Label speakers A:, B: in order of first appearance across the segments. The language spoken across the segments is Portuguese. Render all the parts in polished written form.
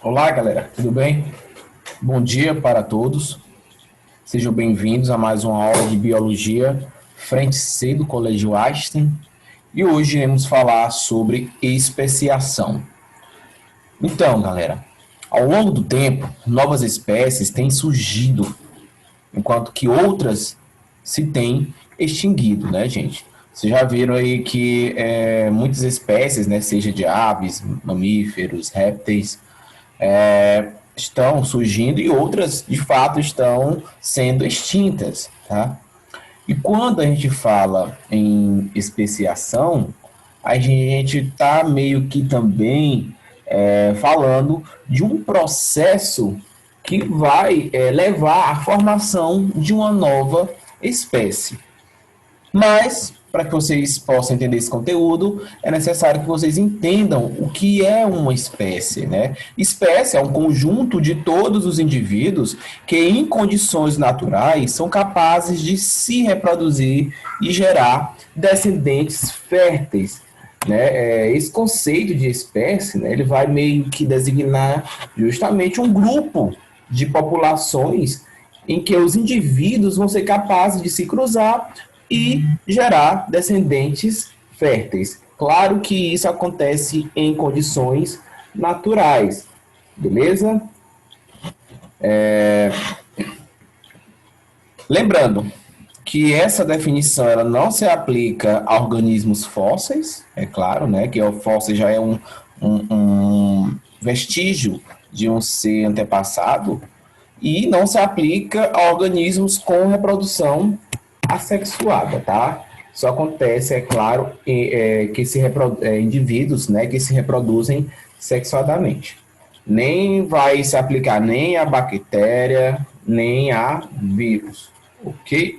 A: Olá, galera, tudo bem? Bom dia para todos. Sejam bem-vindos a mais uma aula de Biologia Frente C do Colégio Einstein. E hoje iremos falar sobre especiação. Então, galera, ao longo do tempo, novas espécies têm surgido, enquanto que outras se têm extinguido, né, gente? Vocês já viram aí que muitas espécies, né, seja de aves, mamíferos, répteis, estão surgindo e outras, de fato, estão sendo extintas, tá? E quando a gente fala em especiação, a gente está meio que também falando de um processo que vai levar à formação de uma nova espécie. Mas, para que vocês possam entender esse conteúdo, é necessário que vocês entendam o que é uma espécie, né? Espécie é um conjunto de todos os indivíduos que, em condições naturais, são capazes de se reproduzir e gerar descendentes férteis. Né? Esse conceito de espécie, né, ele vai meio que designar justamente um grupo de populações em que os indivíduos vão ser capazes de se cruzar e gerar descendentes férteis. Claro que isso acontece em condições naturais, beleza? Lembrando que essa definição ela não se aplica a organismos fósseis, é claro, né? Que o fóssil já é um vestígio de um ser antepassado, e não se aplica a organismos com reprodução assexuada, tá? Isso acontece, é claro, que indivíduos, né, que se reproduzem sexuadamente. Nem vai se aplicar nem a bactéria, nem a vírus, ok?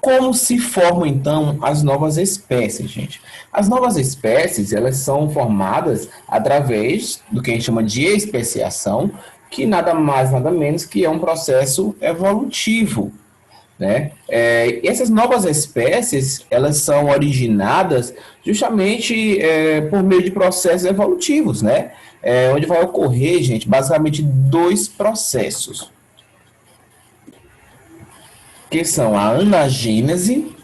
A: Como se formam, então, as novas espécies, gente? As novas espécies, elas são formadas através do que a gente chama de especiação, que nada mais, nada menos que é um processo evolutivo, né? Essas novas espécies, elas são originadas justamente por meio de processos evolutivos, né? Onde vai ocorrer, gente, basicamente dois processos, que são a anagênese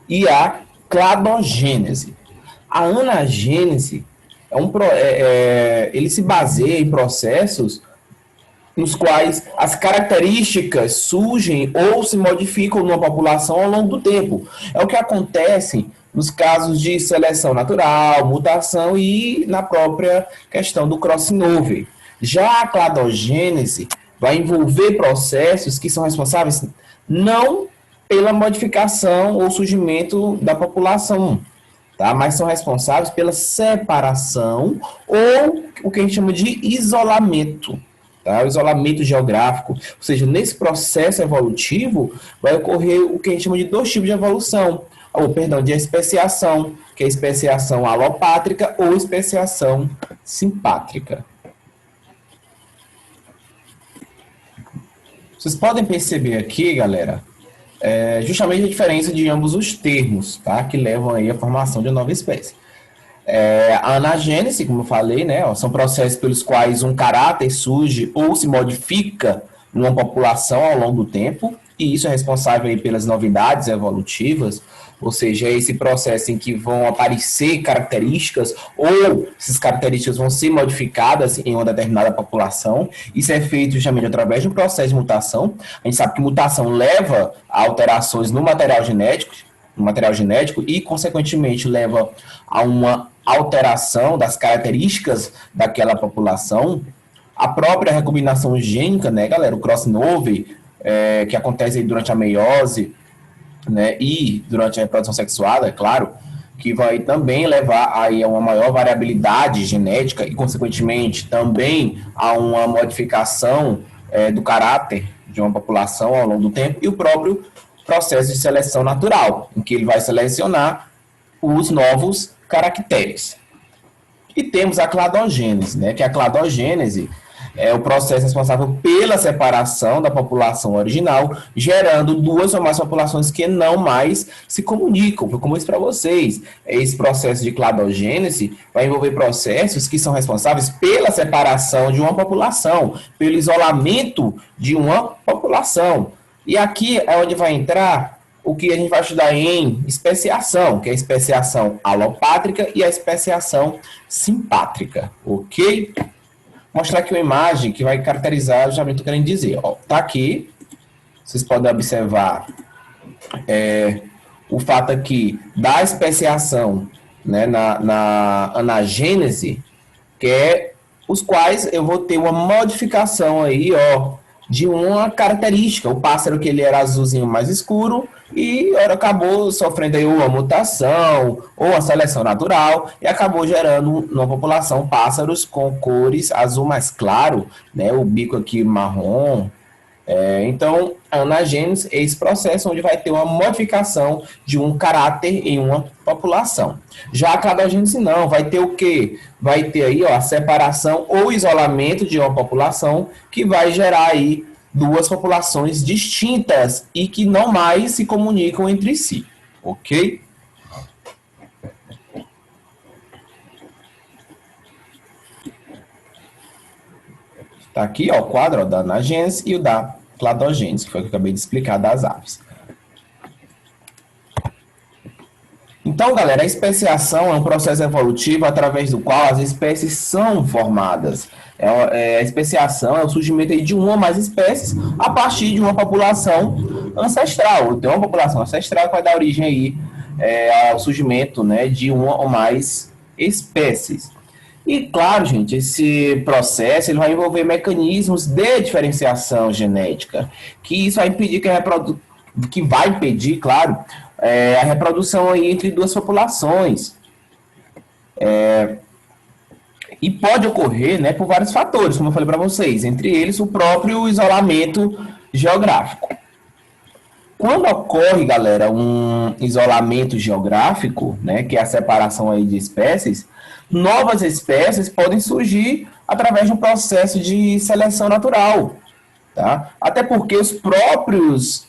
A: e a cladogênese. A anagênese ele se baseia em processos nos quais as características surgem ou se modificam numa população ao longo do tempo. É o que acontece nos casos de seleção natural, mutação e na própria questão do crossing over. Já a cladogênese vai envolver processos que são responsáveis não pela modificação ou surgimento da população, tá? Mas são responsáveis pela separação ou o que a gente chama de isolamento. Tá? O isolamento geográfico, ou seja, nesse processo evolutivo vai ocorrer o que a gente chama de dois tipos de evolução, ou perdão, de especiação, que é a especiação alopátrica ou especiação simpátrica. Vocês podem perceber aqui, galera, justamente a diferença de ambos os termos, tá? Que levam aí à formação de uma nova espécie. A anagênese, como eu falei, né, são processos pelos quais um caráter surge ou se modifica numa população ao longo do tempo, e isso é responsável aí pelas novidades evolutivas, ou seja, é esse processo em que vão aparecer características ou essas características vão ser modificadas em uma determinada população. Isso é feito justamente através de um processo de mutação. A gente sabe que mutação leva a alterações no material genético e, consequentemente, leva a uma alteração das características daquela população. A própria recombinação gênica, né, galera, o crossing over, que acontece aí durante a meiose, né, e durante a reprodução sexuada, é claro, que vai também levar aí a uma maior variabilidade genética e, consequentemente, também a uma modificação do caráter de uma população ao longo do tempo, e o próprio processo de seleção natural, em que ele vai selecionar os novos caracteres. E temos a cladogênese, né, que a cladogênese é o processo responsável pela separação da população original, gerando duas ou mais populações que não mais se comunicam. Como eu disse para vocês, esse processo de cladogênese vai envolver processos que são responsáveis pela separação de uma população, pelo isolamento de uma população. E aqui é onde vai entrar o que a gente vai estudar em especiação, que é a especiação alopátrica e a especiação simpátrica, ok? Mostrar aqui uma imagem que vai caracterizar justamente o que eu quero dizer. Está aqui, vocês podem observar o fato aqui da especiação, né, na anagênese, que é os quais eu vou ter uma modificação aí, de uma característica. O pássaro que ele era azulzinho mais escuro e acabou sofrendo aí uma mutação ou a seleção natural e acabou gerando numa população pássaros com cores azul mais claro, né? O bico aqui marrom. Então, a anagênese é esse processo onde vai ter uma modificação de um caráter em uma população. Já a cladogênese não, vai ter o quê? Vai ter aí a separação ou isolamento de uma população que vai gerar aí duas populações distintas e que não mais se comunicam entre si, ok? Está aqui o quadro da anagênese e o da cladogênese, que foi o que eu acabei de explicar das aves. Então, galera, a especiação é um processo evolutivo através do qual as espécies são formadas. A especiação é o surgimento aí de uma ou mais espécies a partir de uma população ancestral. Tem uma população ancestral que vai dar origem aí, ao surgimento, né, de uma ou mais espécies. E, claro, gente, esse processo ele vai envolver mecanismos de diferenciação genética, que isso vai impedir que vai impedir, claro, a reprodução aí entre duas populações. E pode ocorrer, né, por vários fatores, como eu falei para vocês, entre eles o próprio isolamento geográfico. Quando ocorre, galera, um isolamento geográfico, né, que é a separação aí de espécies, novas espécies podem surgir através de um processo de seleção natural, tá? Até porque os próprios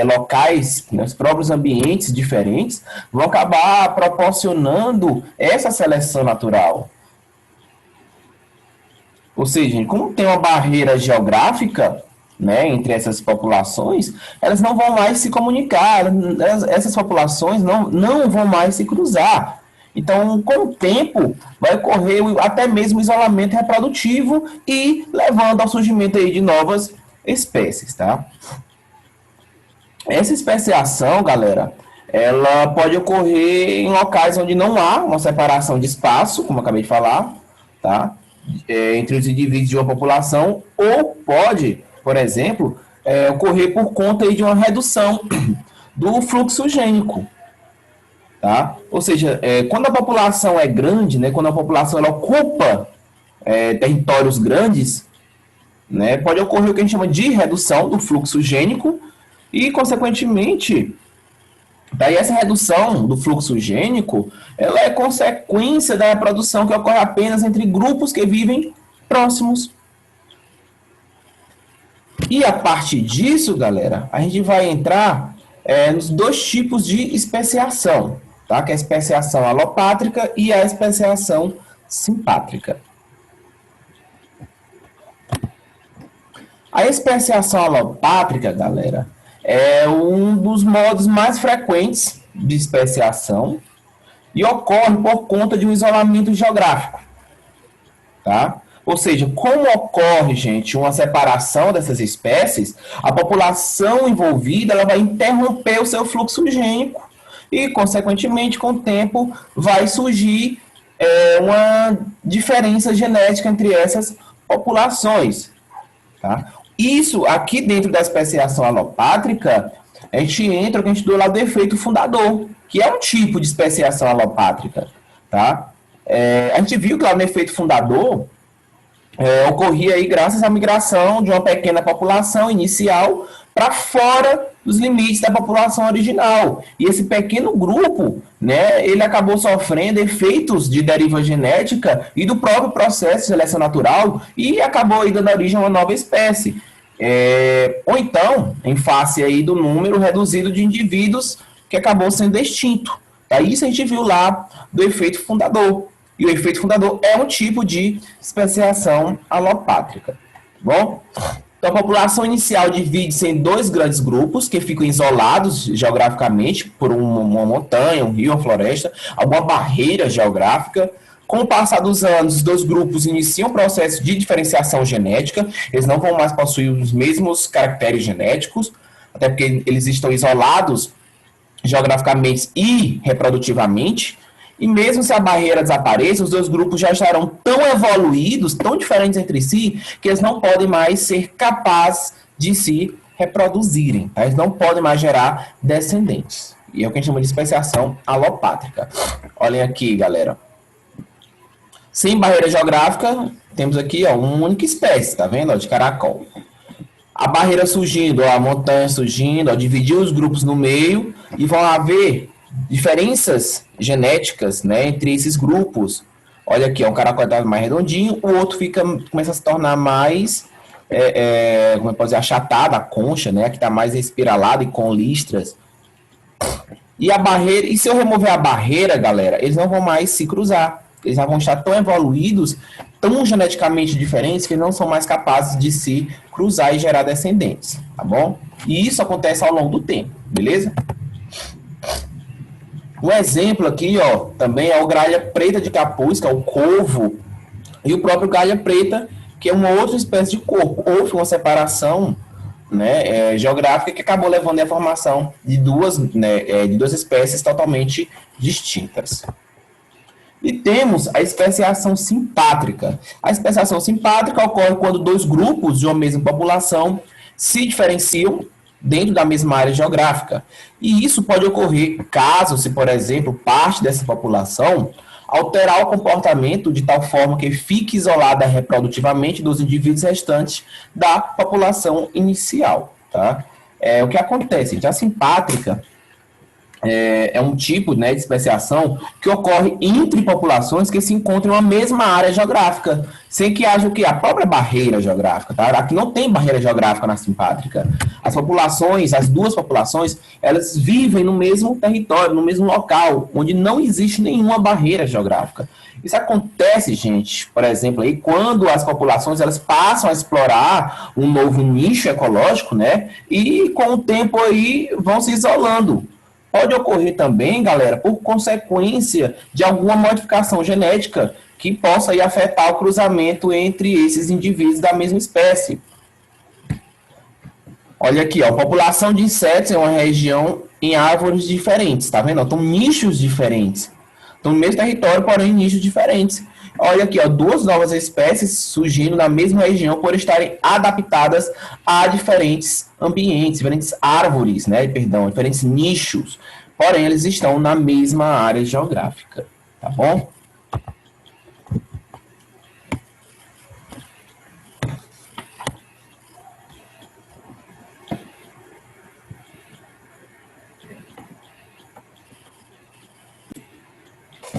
A: locais, né, os próprios ambientes diferentes vão acabar proporcionando essa seleção natural. Ou seja, como tem uma barreira geográfica, né, entre essas populações, elas não vão mais se comunicar, essas populações não vão mais se cruzar. Então, com o tempo, vai ocorrer até mesmo isolamento reprodutivo e levando ao surgimento aí de novas espécies, tá? Essa especiação, galera, ela pode ocorrer em locais onde não há uma separação de espaço, como eu acabei de falar, tá? Entre os indivíduos de uma população, ou pode, por exemplo, ocorrer por conta aí de uma redução do fluxo gênico. Tá? Ou seja, quando a população é grande, né, quando a população ela ocupa territórios grandes, né, pode ocorrer o que a gente chama de redução do fluxo gênico e, consequentemente, daí essa redução do fluxo gênico ela é consequência da reprodução que ocorre apenas entre grupos que vivem próximos. E a partir disso, galera, a gente vai entrar nos dois tipos de especiação, tá? Que é a especiação alopátrica e a especiação simpátrica. A especiação alopátrica, galera, é um dos modos mais frequentes de especiação e ocorre por conta de um isolamento geográfico, tá? Ou seja, como ocorre, gente, uma separação dessas espécies, a população envolvida ela vai interromper o seu fluxo gênico e, consequentemente, com o tempo, vai surgir uma diferença genética entre essas populações. Tá? Isso, aqui dentro da especiação alopátrica, a gente entra o que a gente do lado do efeito fundador, que é um tipo de especiação alopátrica. Tá? A gente viu que lá no efeito fundador, ocorria aí graças à migração de uma pequena população inicial para fora dos limites da população original. E esse pequeno grupo, né, ele acabou sofrendo efeitos de deriva genética e do próprio processo de seleção natural e acabou aí dando origem a uma nova espécie. Ou então, em face aí do número reduzido de indivíduos que acabou sendo extinto. Tá? Isso a gente viu lá do efeito fundador. E o efeito fundador é um tipo de especiação alopátrica. Bom, então a população inicial divide-se em dois grandes grupos que ficam isolados geograficamente por uma montanha, um rio, uma floresta, alguma barreira geográfica. Com o passar dos anos, os dois grupos iniciam um processo de diferenciação genética, eles não vão mais possuir os mesmos caracteres genéticos, até porque eles estão isolados geograficamente e reprodutivamente, e mesmo se a barreira desapareça, os dois grupos já estarão tão evoluídos, tão diferentes entre si, que eles não podem mais ser capazes de se reproduzirem, tá? Eles não podem mais gerar descendentes. E é o que a gente chama de especiação alopátrica. Olhem aqui, galera. Sem barreira geográfica, temos aqui uma única espécie, tá vendo? Ó, de caracol. A barreira surgindo, ó, a montanha surgindo, ó, dividiu os grupos no meio e vão haver diferenças genéticas, né, entre esses grupos. Olha aqui, ó, um caracol tá mais redondinho, o outro começa a se tornar mais, como eu posso dizer, achatado, a concha, né, que está mais espiralado e com listras. E a barreira, e se eu remover a barreira, galera, eles não vão mais se cruzar. Eles já vão estar tão evoluídos, tão geneticamente diferentes, que não são mais capazes de se cruzar e gerar descendentes, tá bom? E isso acontece ao longo do tempo, beleza? Um exemplo aqui, ó, também é o gralha preta de capuz, que é o corvo, e o próprio gralha preta, que é uma outra espécie de corvo. Houve uma separação, né, geográfica que acabou levando à formação de duas espécies totalmente distintas. E temos a especiação simpátrica. A especiação simpátrica ocorre quando dois grupos de uma mesma população se diferenciam dentro da mesma área geográfica. E isso pode ocorrer caso, se, por exemplo, parte dessa população alterar o comportamento de tal forma que fique isolada reprodutivamente dos indivíduos restantes da população inicial. Tá? O que acontece? A simpátrica é um tipo, né, de especiação que ocorre entre populações que se encontram na mesma área geográfica, sem que haja o quê? A própria barreira geográfica. Tá? Aqui não tem barreira geográfica na simpátrica. As duas populações, elas vivem no mesmo território, no mesmo local, onde não existe nenhuma barreira geográfica. Isso acontece, gente, por exemplo, aí, quando as populações elas passam a explorar um novo nicho ecológico, né, e com o tempo aí vão se isolando. Pode ocorrer também, galera, por consequência de alguma modificação genética que possa aí afetar o cruzamento entre esses indivíduos da mesma espécie. Olha aqui, ó, população de insetos é uma região em árvores diferentes, tá vendo? Estão nichos diferentes. Estão no mesmo território, porém em nichos diferentes. Olha aqui, ó, duas novas espécies surgindo na mesma região por estarem adaptadas a diferentes ambientes, diferentes árvores, né? Diferentes nichos. Porém, eles estão na mesma área geográfica, tá bom?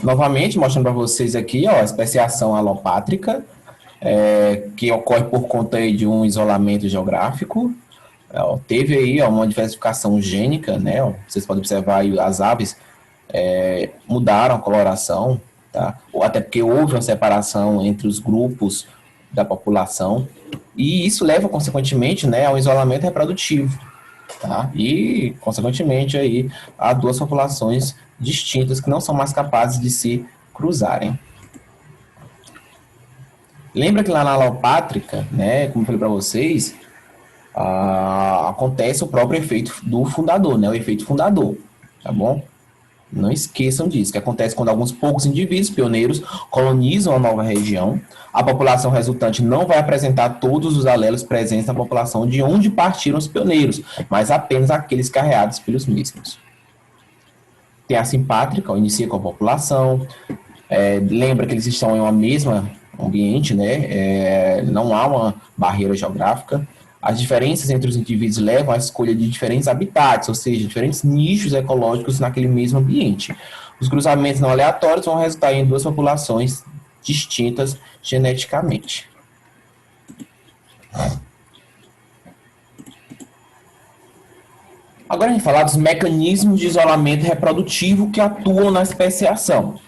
A: Novamente, mostrando para vocês aqui, ó, a especiação alopátrica, que ocorre por conta aí de um isolamento geográfico. Teve aí uma diversificação gênica, né? Vocês podem observar aí as aves mudaram a coloração, tá? Ou até porque houve uma separação entre os grupos da população, e isso leva, consequentemente, né, ao isolamento reprodutivo, tá? E, consequentemente, aí, há duas populações distintas que não são mais capazes de se cruzarem. Lembra que lá na alopátrica, né, como eu falei para vocês, acontece o próprio efeito do fundador, né, o efeito fundador, tá bom? Não esqueçam disso, que acontece quando alguns poucos indivíduos pioneiros colonizam a nova região, a população resultante não vai apresentar todos os alelos presentes na população de onde partiram os pioneiros, mas apenas aqueles carreados pelos mesmos. Tem a simpátrica, inicia com a população, lembra que eles estão em uma mesma ambiente, né? Não há uma barreira geográfica. As diferenças entre os indivíduos levam à escolha de diferentes habitats, ou seja, diferentes nichos ecológicos naquele mesmo ambiente. Os cruzamentos não aleatórios vão resultar em duas populações distintas geneticamente. Agora a gente vai falar dos mecanismos de isolamento reprodutivo que atuam na especiação.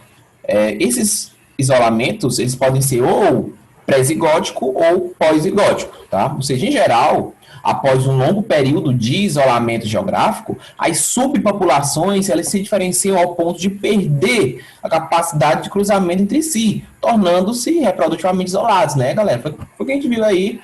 A: Esses isolamentos, eles podem ser ou pré-zigótico ou pós-zigótico, tá? Ou seja, em geral, após um longo período de isolamento geográfico, as subpopulações, elas se diferenciam ao ponto de perder a capacidade de cruzamento entre si, tornando-se reprodutivamente isolados, né, galera? Foi o que a gente viu aí,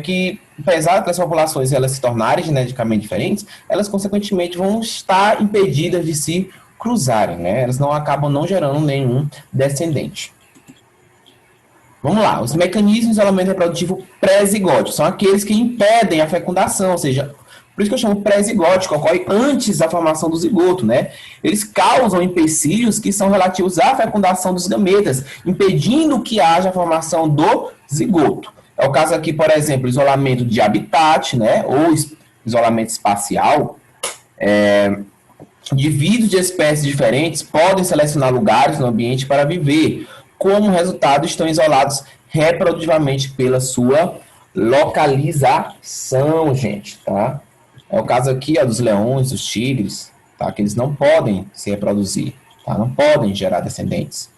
A: que apesar das populações elas se tornarem geneticamente diferentes, elas consequentemente vão estar impedidas de se cruzarem, né? Elas não acabam não gerando nenhum descendente. Vamos lá, os mecanismos de isolamento reprodutivo pré-zigótico são aqueles que impedem a fecundação, ou seja, por isso que eu chamo pré-zigótico, ocorre antes da formação do zigoto, né? Eles causam empecilhos que são relativos à fecundação dos gametas, impedindo que haja a formação do zigoto. É o caso aqui, por exemplo, isolamento de habitat, né? Ou isolamento espacial. Indivíduos de espécies diferentes podem selecionar lugares no ambiente para viver. Como resultado, estão isolados reprodutivamente pela sua localização, gente, tá? É o caso aqui, ó, dos leões, dos tigres, tá? Que eles não podem se reproduzir, tá? Não podem gerar descendentes.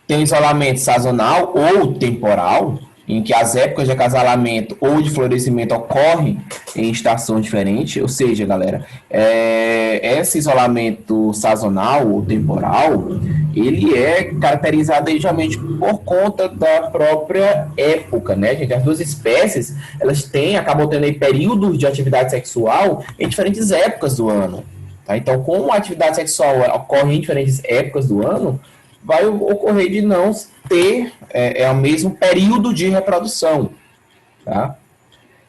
A: Tem o isolamento sazonal ou temporal, em que as épocas de acasalamento ou de florescimento ocorrem em estações diferentes, ou seja, galera, esse isolamento sazonal ou temporal, ele é caracterizado geralmente por conta da própria época, né, gente? As duas espécies, elas acabam tendo aí períodos de atividade sexual em diferentes épocas do ano, tá? Então, como a atividade sexual ocorre em diferentes épocas do ano, vai ocorrer de não ter o mesmo período de reprodução, tá?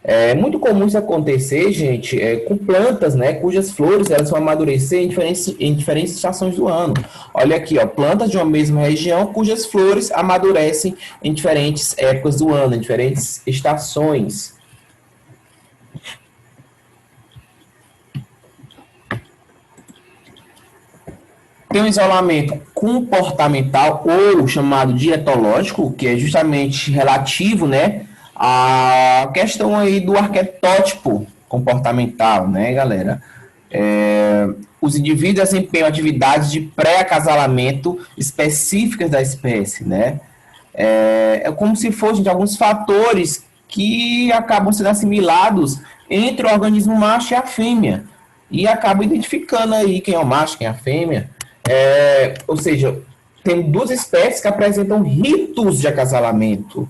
A: É muito comum isso acontecer, gente, com plantas, né, cujas flores elas vão amadurecer em diferentes estações do ano. Olha aqui, ó, plantas de uma mesma região cujas flores amadurecem em diferentes épocas do ano, em diferentes estações. Tem um isolamento comportamental ou chamado dietológico, que é justamente relativo, né, à questão aí do arquetótipo comportamental, né, galera? Os indivíduos desempenham atividades de pré-acasalamento específicas da espécie, né? É como se fossem alguns fatores que acabam sendo assimilados entre o organismo macho e a fêmea, e acabam identificando aí quem é o macho, quem é a fêmea. Ou seja, tem duas espécies que apresentam ritos de acasalamento,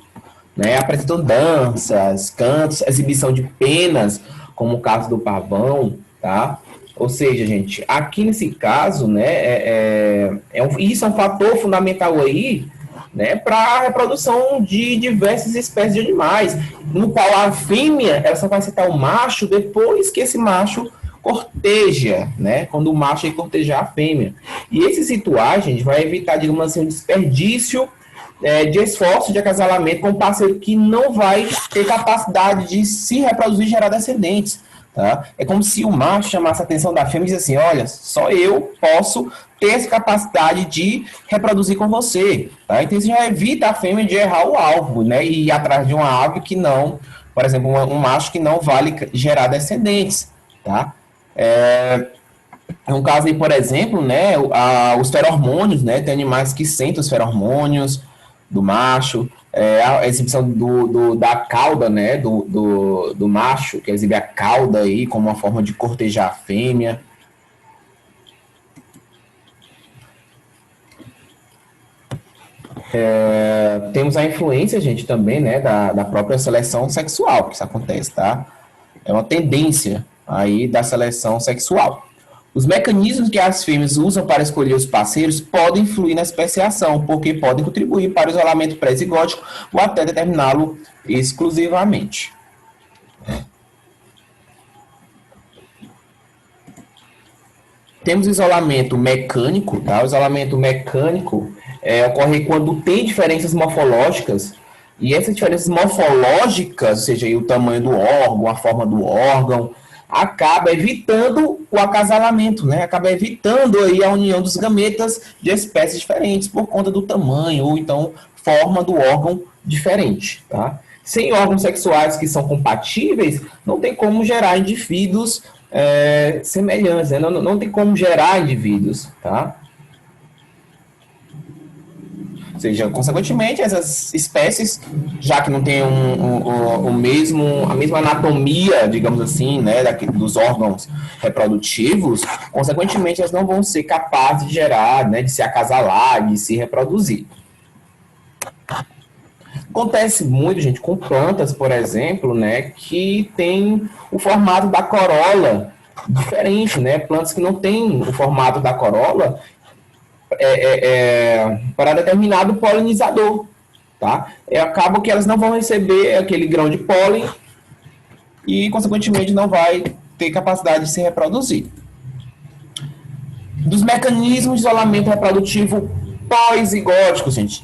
A: né? Apresentam danças, cantos, exibição de penas, como o caso do pavão, tá? Ou seja, gente, aqui nesse caso, né, isso é um fator fundamental aí, né, para a reprodução de diversas espécies de animais, no qual a fêmea ela só vai aceitar o macho depois que esse macho corteja, né? Quando o macho cortejar a fêmea. E esses rituais, gente, vai evitar, digamos assim, um desperdício de esforço de acasalamento com um parceiro que não vai ter capacidade de se reproduzir e gerar descendentes. Tá? É como se o macho chamasse a atenção da fêmea e dissesse assim, olha, só eu posso ter essa capacidade de reproduzir com você. Tá? Então isso já evita a fêmea de errar o alvo, né? E ir atrás de uma ave que não, por exemplo, um macho que não vale gerar descendentes. Tá? Um caso aí, por exemplo, né, os feromônios, né, tem animais que sentem os feromônios do macho, a exibição da cauda, né, do macho, que exibe a cauda aí como uma forma de cortejar a fêmea. Temos a influência, gente, também, né, da própria seleção sexual, que isso acontece, tá? É uma tendência aí da seleção sexual. Os mecanismos que as fêmeas usam para escolher os parceiros podem influir na especiação, porque podem contribuir para o isolamento pré-zigótico ou até determiná-lo exclusivamente. Temos o isolamento mecânico, tá? O isolamento mecânico ocorre quando tem diferenças morfológicas E essas diferenças morfológicas, ou seja, aí o tamanho do órgão, a forma do órgão, acaba evitando o acasalamento, né? Acaba evitando aí a união dos gametas de espécies diferentes por conta do tamanho ou então forma do órgão diferente, tá? Sem órgãos sexuais que são compatíveis, não tem como gerar indivíduos semelhantes, né? Não tem como gerar indivíduos, tá? Ou seja, consequentemente, essas espécies, já que não tem a mesma anatomia, digamos assim, né, dos órgãos reprodutivos, consequentemente, elas não vão ser capazes de gerar, né, de se acasalar, de se reproduzir. Acontece muito, gente, com plantas, por exemplo, né, que tem o formato da corola diferente, né? Plantas que não têm o formato da corola para determinado polinizador, tá? Acaba que elas não vão receber aquele grão de pólen e, consequentemente, não vai ter capacidade de se reproduzir. Dos mecanismos de isolamento reprodutivo pós-zigóticos, gente.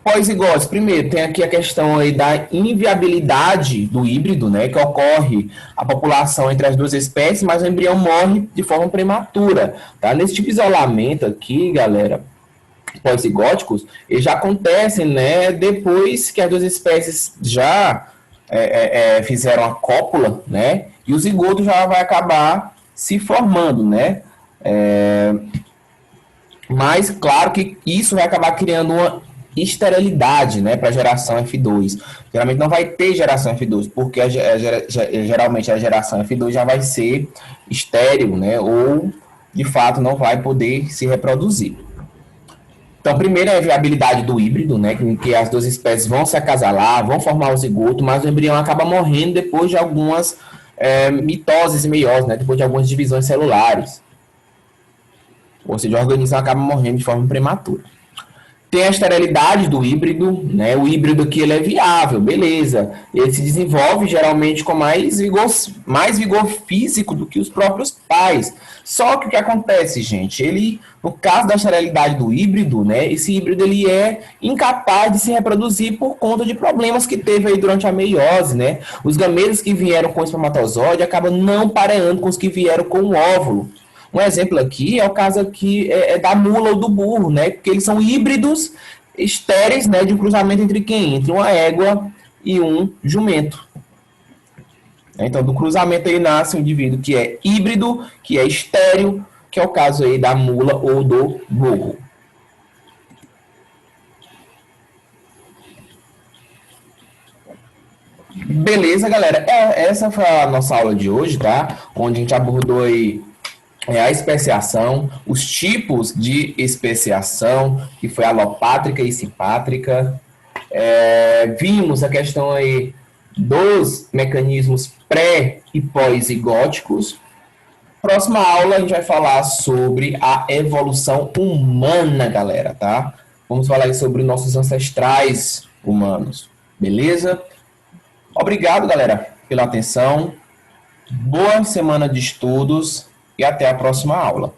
A: Pós-zigóticos, primeiro, tem aqui a questão aí da inviabilidade do híbrido, né, que ocorre a população entre as duas espécies, mas o embrião morre de forma prematura, tá? Nesse tipo de isolamento aqui, galera, pós-zigóticos, eles já acontecem, né, depois que as duas espécies já fizeram a cópula, né, e o zigoto já vai acabar se formando, né, mas claro que isso vai acabar criando uma esterilidade, né, para a geração F2. Geralmente não vai ter geração F2, porque geralmente a geração F2 já vai ser estéril, né, ou de fato não vai poder se reproduzir. Então, primeiro é a viabilidade do híbrido, né, que as duas espécies vão se acasalar, vão formar o zigoto, mas o embrião acaba morrendo depois de algumas mitoses e meioses, né, depois de algumas divisões celulares. Ou seja, o organismo acaba morrendo de forma prematura. Tem a esterilidade do híbrido, né? O híbrido aqui ele é viável, beleza. Ele se desenvolve geralmente com mais vigor físico do que os próprios pais. Só que o que acontece, gente? Ele, no caso da esterilidade do híbrido, né? Esse híbrido ele é incapaz de se reproduzir por conta de problemas que teve aí durante a meiose, né? Os gametas que vieram com o espermatozoide acabam não pareando com os que vieram com o óvulo. Um exemplo aqui é o caso aqui da mula ou do burro, né? Porque eles são híbridos estéreis, né? De um cruzamento entre quem? Entre uma égua e um jumento. Então, do cruzamento aí nasce um indivíduo que é híbrido, que é estéril, que é o caso aí da mula ou do burro. Beleza, galera? Essa foi a nossa aula de hoje, tá? Onde a gente abordou aí a especiação, os tipos de especiação, que foi alopátrica e simpátrica. Vimos a questão aí dos mecanismos pré e pós-zigóticos. Próxima aula a gente vai falar sobre a evolução humana, galera, tá? Vamos falar aí sobre nossos ancestrais humanos, beleza? Obrigado, galera, pela atenção. Boa semana de estudos e até a próxima aula.